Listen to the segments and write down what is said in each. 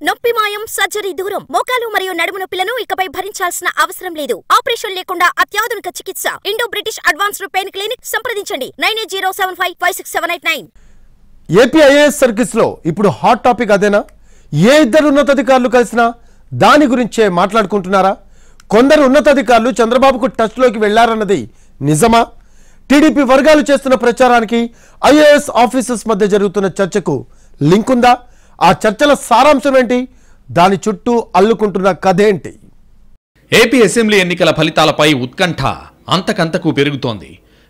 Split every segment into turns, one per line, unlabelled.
నొప్పి మాయం సర్జరీ దూరం మోకాలు మరియు నడుము నొప్పులను ఇకపై భరించాల్సిన అవసరం లేదు. ఆపరేషన్ లేకుండా అత్యాధునిక చికిత్స Indo British advanced pain clinic సంప్రదించండి 9807556889.
ఏపీ ఐఏఎస్ సర్కిల్స్ లో ఇప్పుడు హాట్ టాపిక్ అదేనా? ఏ ఇద్దరు ఉన్నతాధికారులు కలిసినా దాని గురించే మాట్లాడుకుంటున్నారా? కొందరు ఉన్నతాధికారులు చంద్రబాబుకు టచ్ లోకి వెళ్లారన్నది నిజమా? టీడీపీ వర్గాలు చేస్తున్న ప్రచారానికి ఐఏఎస్ ఆఫీసర్స్ మధ్య జరుగుతున్న చర్చకు లింక్ ఉందా? ఆ చర్చల సారాంశం ఏంటి? దాని చుట్టూ అల్లుకుంటున్న కథ ఏంటి?
ఏపీ అసెంబ్లీ ఎన్నికల ఫలితాలపై ఉత్కంఠ అంతకంతకు పెరుగుతోంది.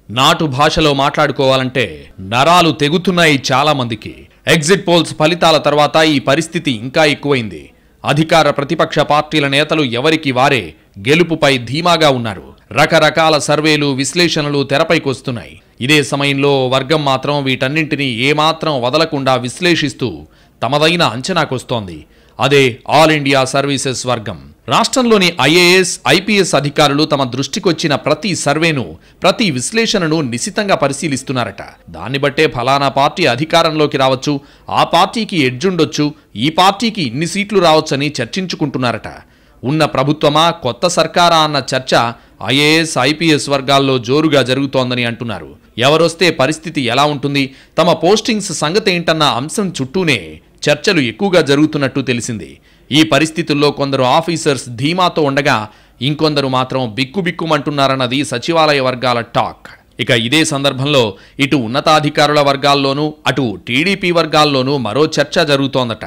నాటు భాషలో మాట్లాడుకోవాలంటే నరాలు తెగుతున్నాయి చాలా మందికి. ఎగ్జిట్ పోల్స్ ఫలితాల తర్వాత ఈ పరిస్థితి ఇంకా ఎక్కువైంది. అధికార ప్రతిపక్ష పార్టీల నేతలు ఎవరికి వారే గెలుపుపై ధీమాగా ఉన్నారు. రకరకాల సర్వేలు విశ్లేషణలు తెరపైకొస్తున్నాయి. ఇదే సమయంలో వర్గం మాత్రం వీటన్నింటినీ ఏమాత్రం వదలకుండా విశ్లేషిస్తూ తమదైన అంచనాకొస్తోంది. అదే ఆల్ ఇండియా సర్వీసెస్ వర్గం. రాష్ట్రంలోని ఐఏఎస్ ఐపీఎస్ అధికారులు తమ దృష్టికొచ్చిన ప్రతి సర్వేను ప్రతి విశ్లేషణను నిశితంగా పరిశీలిస్తున్నారట. దాన్ని బట్టే ఫలానా పార్టీ అధికారంలోకి రావచ్చు, ఆ పార్టీకి ఎడ్జుండొచ్చు, ఈ పార్టీకి ఇన్ని సీట్లు రావచ్చని చర్చించుకుంటున్నారట. ఉన్న ప్రభుత్వమా కొత్త సర్కారా అన్న చర్చ ఐఏఎస్ ఐపీఎస్ వర్గాల్లో జోరుగా జరుగుతోందని అంటున్నారు. ఎవరొస్తే పరిస్థితి ఎలా ఉంటుంది, తమ పోస్టింగ్స్ సంగతి ఏంటన్న అంశం చుట్టూనే చర్చలు ఎక్కువగా జరుగుతున్నట్టు తెలిసింది. ఈ పరిస్థితుల్లో కొందరు ఆఫీసర్స్ ధీమాతో ఉండగా ఇంకొందరు మాత్రం బిక్కుబిక్కుమంటున్నారన్నది సచివాలయ వర్గాల టాక్. ఇక ఇదే సందర్భంలో ఇటు ఉన్నతాధికారుల వర్గాల్లోనూ అటు టీడీపీ వర్గాల్లోనూ మరో చర్చ జరుగుతోందట.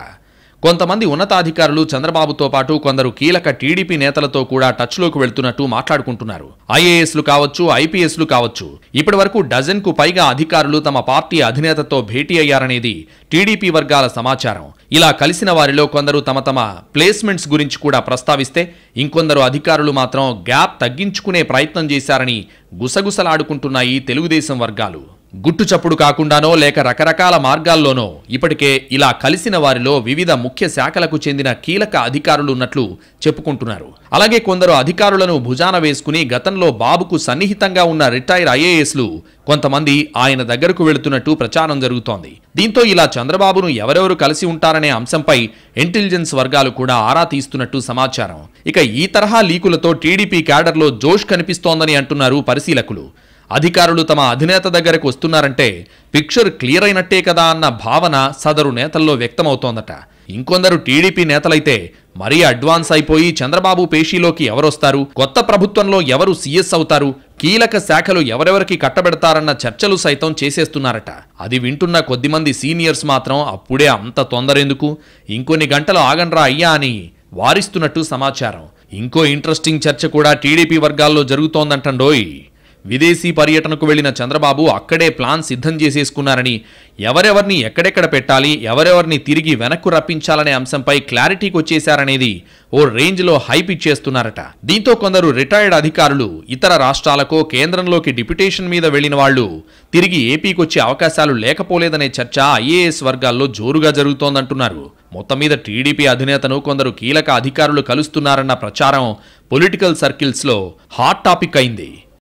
కొంతమంది ఉన్నతాధికారులు చంద్రబాబుతో పాటు కొందరు కీలక టీడీపీ నేతలతో కూడా టచ్లోకి వెళ్తున్నట్టు మాట్లాడుకుంటున్నారు. ఐఏఎస్లు కావచ్చు, ఐపీఎస్లు కావచ్చు, ఇప్పటి వరకు డజన్కు పైగా అధికారులు తమ పార్టీ అధినేతతో భేటీ అయ్యారనేది టీడీపీ వర్గాల సమాచారం. ఇలా కలిసిన వారిలో కొందరు తమ తమ ప్లేస్మెంట్స్ గురించి కూడా ప్రస్తావిస్తే, ఇంకొందరు అధికారులు మాత్రం గ్యాప్ తగ్గించుకునే ప్రయత్నం చేశారని గుసగుసలాడుకుంటున్నాయి తెలుగుదేశం వర్గాలు. గుట్టుచప్పుడు కాకుండానో లేక రకరకాల మార్గాల్లోనో ఇప్పటికే ఇలా కలిసిన వారిలో వివిధ ముఖ్య శాఖలకు చెందిన కీలక అధికారులు ఉన్నట్లు చెప్పుకుంటున్నారు. అలాగే కొందరు అధికారులను భుజాన వేసుకుని గతంలో బాబుకు సన్నిహితంగా ఉన్న రిటైర్ ఐఏఎస్లు కొంతమంది ఆయన దగ్గరకు వెళుతున్నట్టు ప్రచారం జరుగుతోంది. దీంతో ఇలా చంద్రబాబును ఎవరెవరు కలిసి ఉంటారనే అంశంపై ఇంటెలిజెన్స్ వర్గాలు కూడా ఆరా తీస్తున్నట్టు సమాచారం. ఇక ఈ తరహా లీకులతో టీడీపీ క్యాడర్లో జోష్ కనిపిస్తోందని అంటున్నారు పరిశీలకులు. అధికారులు తమ అధినేత దగ్గరకు వస్తున్నారంటే పిక్చర్ క్లియర్ అయినట్టే కదా అన్న భావన సదరు నేతల్లో వ్యక్తమవుతోందట. ఇంకొందరు టీడీపీ నేతలైతే మరీ అడ్వాన్స్ అయిపోయి చంద్రబాబు పేషీలోకి ఎవరొస్తారు, కొత్త ప్రభుత్వంలో ఎవరు సీఎస్ అవుతారు, కీలక శాఖలు ఎవరెవరికి కట్టబెడతారన్న చర్చలు సైతం చేసేస్తున్నారట. అది వింటున్న కొద్దిమంది సీనియర్స్ మాత్రం అప్పుడే అంత తొందరెందుకు, ఇంకొన్ని గంటలు ఆగండ్రా అయ్యా అని వారిస్తున్నట్టు సమాచారం. ఇంకో ఇంట్రెస్టింగ్ చర్చ కూడా టీడీపీ వర్గాల్లో జరుగుతోందంటండోయ్. విదేశీ పర్యటనకు వెళ్లిన చంద్రబాబు అక్కడే ప్లాన్ సిద్ధం చేసేసుకున్నారని, ఎవరెవర్ని ఎక్కడెక్కడ పెట్టాలి, ఎవరెవర్ని తిరిగి వెనక్కు రప్పించాలనే అంశంపై క్లారిటీకి వచ్చేశారనేది ఓ రేంజ్లో హైప్ ఇచ్చేస్తున్నారట. దీంతో కొందరు రిటైర్డ్ అధికారులు ఇతర రాష్ట్రాలకో కేంద్రంలోకి డిప్యుటేషన్ మీద వెళ్లిన వాళ్లు తిరిగి ఏపీకి వచ్చే అవకాశాలు లేకపోలేదనే చర్చ ఐఏఎస్ వర్గాల్లో జోరుగా జరుగుతోందంటున్నారు. మొత్తం మీద టీడీపీ అధినేతను కొందరు కీలక అధికారులు కలుస్తున్నారన్న ప్రచారం పొలిటికల్ సర్కిల్స్లో హాట్ టాపిక్ అయింది.